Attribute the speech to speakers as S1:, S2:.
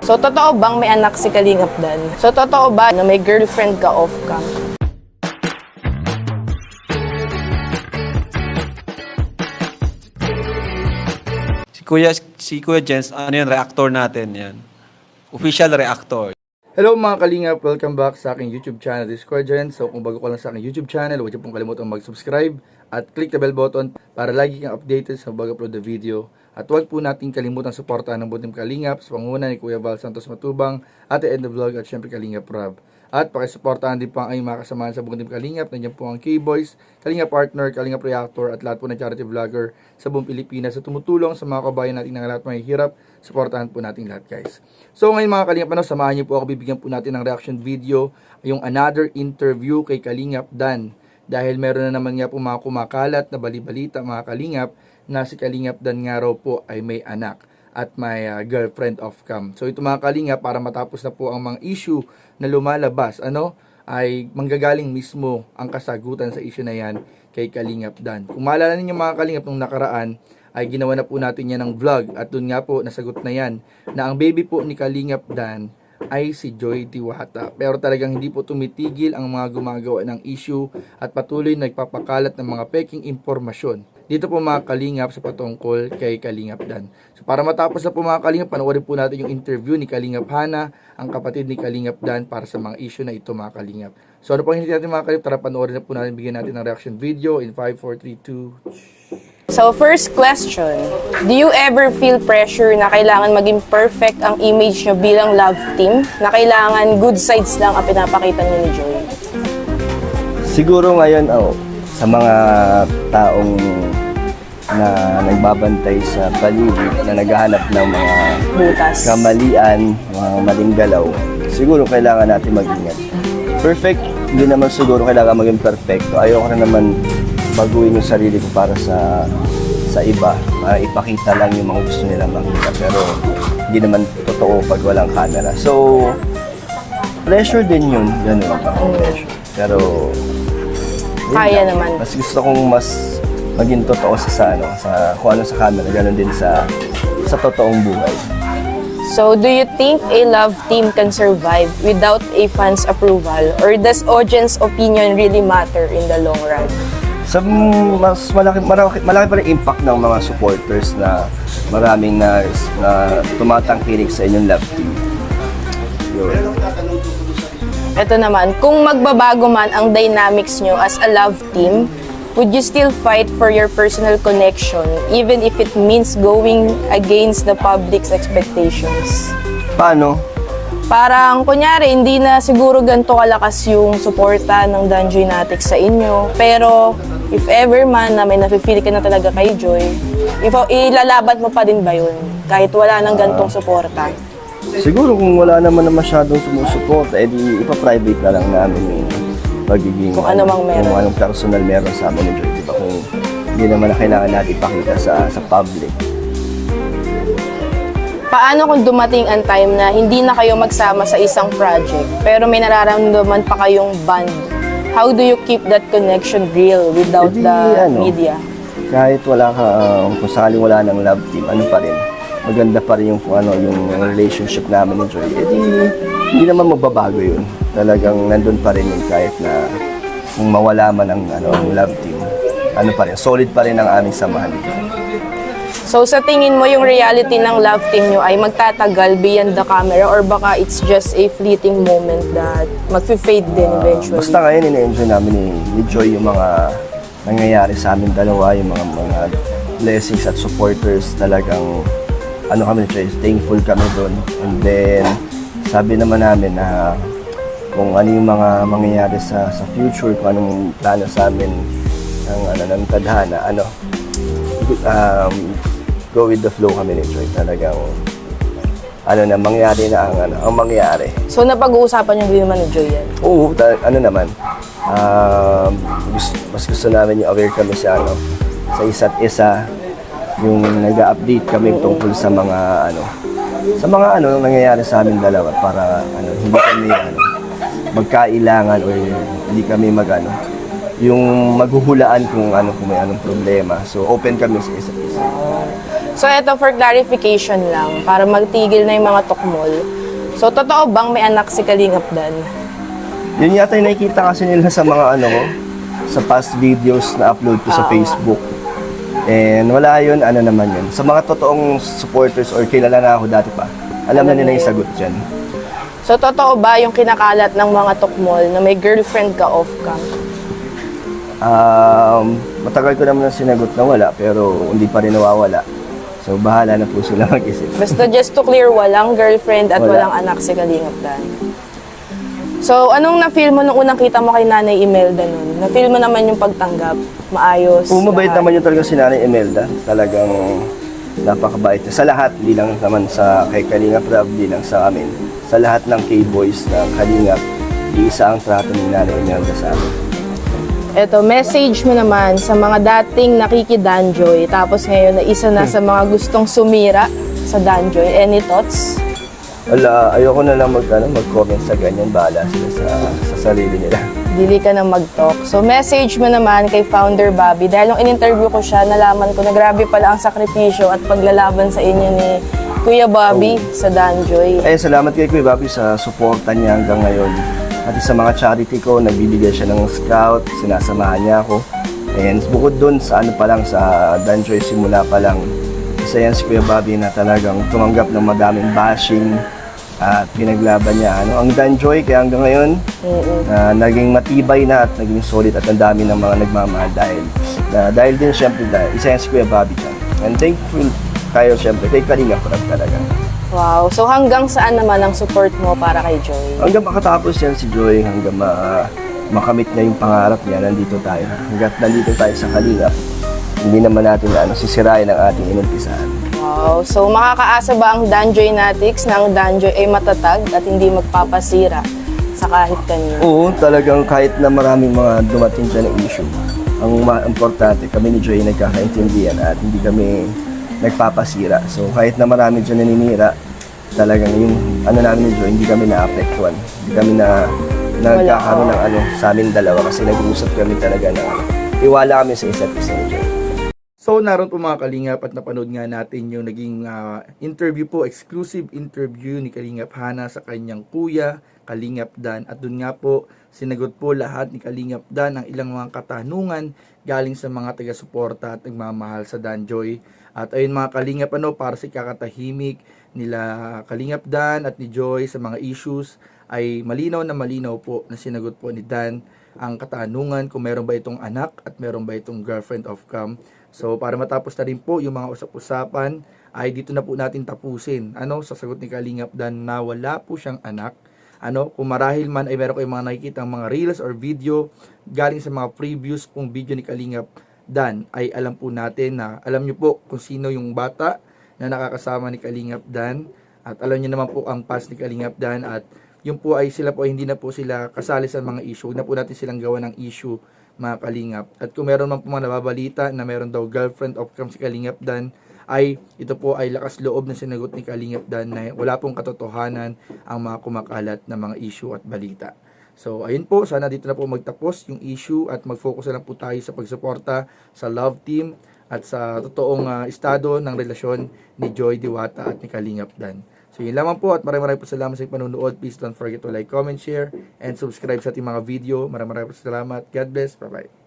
S1: So, totoo bang may anak si Kalingap Dan? So, totoo ba na may girlfriend ka off-cam?
S2: Si Kuya Jens, ano yan, reactor natin yan. Official reactor.
S3: Hello mga kalingap, welcome back sa aking YouTube channel, this is Kuya Jens. So kung bago ka lang sa aking YouTube channel, huwag niyo pong kalimutan mag-subscribe at click the bell button para lagi kang updated sa bago-upload na video. At huwag po natin kalimutan suportahan ng buong Kalingap sa pangunguna ni Kuya Val Santos Matubang, Ate Edna Vlog at syempre Kalingap Rob. At pakisuportahan din po ang inyong mga kasamahan sa buong Kalingap. Nandiyan po ang K-Boys, Kalingap Partner, Kalingap Reactor at lahat po ng charity vlogger sa buong Pilipinas sa tumutulong sa mga kabayan natin na lahat mahihirap. Suportahan po natin lahat guys. So ngayon mga Kalingap, samahan niyo po ako, bibigyan po natin ng reaction video, yung another interview kay Kalingap Dan. Dahil meron na naman nga po mga kumakalat na balibalita mga Kalingap na si Kalingap Dan nga raw po ay may anak at may girlfriend off-cam. So ito mga Kalingap, para matapos na po ang mga issue na lumalabas, ay manggagaling mismo ang kasagutan sa issue na yan kay Kalingap Dan. Kung maalala ninyo mga Kalingap, nung nakaraan ay ginawa na po natin yan ng vlog at dun nga po nasagot na yan na ang baby po ni Kalingap Dan ay si Joy Diwata. Pero talagang hindi po tumitigil ang mga gumagawa ng issue at patuloy nagpapakalat ng mga peking impormasyon dito po mga Kalingap sa patungkol kay Kalingap Dan. So para matapos na po mga Kalingap, panoorin po natin yung interview ni Kalingap Hana, ang kapatid ni Kalingap Dan, para sa mga issue na ito mga Kalingap. So ano pang hindi natin mga Kalingap, tara panoorin na po natin, bigyan natin ng reaction video in 5, 4, 3, 2...
S1: So, first question, do you ever feel pressure na kailangan maging perfect ang image nyo bilang love team? Na kailangan good sides lang ang pinapakita nyo ni Joy?
S4: Siguro ngayon, sa mga taong na nagbabantay sa paligid, na naghahanap ng mga
S1: Butas.
S4: kamalian, mga maling galaw, siguro kailangan natin mag-ingat. Perfect, hindi naman siguro kailangan maging perfecto. Ayoko na naman baguhin yung sarili ko para sa iba, para ipakita lang yung mga gusto nilang makita, pero hindi naman totoo pag walang camera. So, pressure din yun, ganun, pressure. Pero,
S1: Kaya naman.
S4: mas gusto kong mas maging totoo sa kung ano sa camera, ganun din sa totoong buhay.
S1: So, do you think a love team can survive without a fan's approval? Or does audience opinion really matter in the long run?
S4: Sa mas malaki pa rin impact ng mga supporters na maraming na tumatangkilik sa inyong love team. Yun.
S1: Ito naman, kung magbabago man ang dynamics nyo as a love team, would you still fight for your personal connection even if it means going against the public's expectations?
S4: Paano?
S1: Parang, kunyari, hindi na siguro ganito kalakas yung suporta ng Dan Joy Natics sa inyo. Pero, if ever man na may nafe-feel ka na talaga kay Joy, ilalaban mo pa din ba yun? Kahit wala nang ganitong suporta?
S4: Siguro kung wala naman na masyadong sumusuporta, edi ipa-private na lang namin yung pagiging
S1: Kung ano mang meron.
S4: Kung anong personal meron sa amin ni Joy, diba? Kung hindi naman na kailangan natin ipakita sa public.
S1: Paano kung dumating ang time na hindi na kayo magsama sa isang project, pero may nararamdaman pa kayong bond? How do you keep that connection real without the media?
S4: Kahit wala ka, kung sakaling wala ng love team, ano pa rin, maganda pa rin yung relationship namin ni Joy. Hindi naman magbabago yun. Talagang nandun pa rin yun kahit na kung mawala man ang love team. Ano pa rin, solid pa rin ang aming samahan.
S1: So sa tingin mo yung reality ng love team nyo ay magtatagal beyond the camera or baka it's just a fleeting moment that mag-fade din eventually?
S4: Basta ngayon, ina-enjoy namin ni Joy yung mga nangyayari sa amin dalawa, yung mga blessings at supporters. Talagang kami, thankful kami doon. And then, sabi naman namin na kung ano yung mga mangyayari sa future, kung anong plano sa amin ng tadhana, go with the flow kami ni Joy. Talagang mangyari na ang mangyari.
S1: So napag-uusapan yung din naman ni Joy yan?
S4: Oo, naman. Mas gusto namin yung aware kami sa isa't isa, yung nag-update kami tungkol sa mga nangyayari sa amin dalawa para hindi kami magkailangan o hindi kami yung maghuhulaan kung may anong problema. So open kami sa isa't isa.
S1: So eto for clarification lang, para magtigil na yung mga tukmol. So totoo bang may anak si Kalingap Dan?
S4: Yun yata yung nakikita kasi nila sa mga ano ko, sa past videos na upload ko sa Facebook. And wala yun, ano naman yun. Sa mga totoong supporters or kilala na ako dati pa, alam na nila yung sagot dyan.
S1: So totoo ba yung kinakalat ng mga tukmol na may girlfriend ka off-cam?
S4: Matagal ko naman ang sinagot na wala, pero hindi pa rin nawawala. So bahala na po sila mag-isip.
S1: Basta just to clear, walang girlfriend at
S4: Wala.
S1: walang anak si Kalingap Dan. So anong na-feel mo nung unang kita mo kay Nanay Imelda nun? Na-feel mo naman yung pagtanggap? Maayos?
S4: Mabait
S1: lahat?
S4: naman yung talaga si Nanay Imelda. Talagang napakabait niya. Sa lahat, hindi lang naman sa kay Kalingap Rab, hindi lang sa amin. Sa lahat ng K-Boys na Kalingap, iisa ang trato ni Nanay Imelda sa amin.
S1: Eto, message mo naman sa mga dating nakikidanjoy, tapos ngayon na isa na sa mga gustong sumira sa Danjoy. Any thoughts?
S4: Wala, ayoko na lang mag-comment sa ganyan. Bahala sila sa sarili nila.
S1: Dili ka na mag-talk. So, message mo naman kay Founder Bobby. Dahil nung in-interview ko siya, nalaman ko na grabe pala ang sakripisyo at paglalaban sa inyo ni Kuya Bobby sa Danjoy.
S4: Eh, salamat kay Kuya Bobby sa suporta niya hanggang ngayon. At sa mga charity ko, nagbibigay siya ng scout, sinasamahan niya ako. And bukod dun sa ano pa lang, sa Danjoy simula pa lang, isa yan si Kuya Bobby na talagang tumanggap ng madaming bashing at pinaglaban niya ang Danjoy, kaya hanggang ngayon naging matibay na at naging solid at ang dami ng mga nagmamahal dahil din syempre isa yan si Kuya Bobby dyan. And thankful tayo syempre kay Kalingap Rab talaga.
S1: Wow. So, hanggang saan naman ang support mo para kay Joy?
S4: Hanggang makatapos yan si Joy, hanggang makamit na yung pangarap niya, nandito tayo. Hanggat nandito tayo sa Kalingap, hindi naman natin sisirain ang ating inumpisahan.
S1: Wow. So, makakaasa ba ang Danjoy Natics na ang Danjoy ay matatag at hindi magpapasira sa kahit kanino?
S4: Oo, talagang kahit na maraming mga dumating dyan ng issue, ang importante, kami ni Joy nagkakaintindihan at hindi kami nagpapasira. So, kahit na marami dyan naninira, talagang yung namin ni Joy, hindi kami naapektuhan. Hindi kami nagkakaroon ng sa amin dalawa kasi nag-uusap kami talaga na iwala kami sa isa't isa ni Joy.
S3: So, naroon po mga Kalingap at napanood nga natin yung naging interview po, exclusive interview ni Kalingap Hana sa kanyang kuya, Kalingap Dan. At dun nga po, sinagot po lahat ni Kalingap Dan ang ilang mga katanungan galing sa mga taga-suporta at nagmamahal sa Danjoy. At ayun mga Kalingap, para sa kakatahimik nila Kalingap Dan at ni Joy sa mga issues, ay malinaw po na sinagot po ni Dan ang katanungan kung meron ba itong anak at meron ba itong girlfriend of cam. So, para matapos na rin po yung mga usap-usapan, ay dito na po natin tapusin. Sa sagot ni Kalingap Dan na wala po siyang anak. Kung marahil man ay meron kayong mga nakikita mga reels or video galing sa mga previous pong video ni Kalingap Dan, ay alam po natin na alam nyo po kung sino yung bata na nakakasama ni Kalingap Dan. At alam nyo naman po ang past ni Kalingap Dan at yung po ay sila po ay hindi na po sila kasali sa mga issue. Huwag na po natin silang gawa ng issue mga Kalingap. At kung meron man po mga nababalita na meron daw girlfriend of cam si Kalingap Dan, ay ito po ay lakas loob na sinagot ni Kalingap Dan na wala pong katotohanan ang mga kumakalat na mga issue at balita. So ayun po, sana dito na po magtapos yung issue at mag-focus na lang po tayo sa pagsuporta sa love team at sa totoong estado ng relasyon ni Joy Diwata at ni Kalingap Dan. So yun lamang po at maraming po salamat sa panonood. Please don't forget to like, comment, share, and subscribe sa ating mga video. Maraming po salamat. God bless. Bye-bye.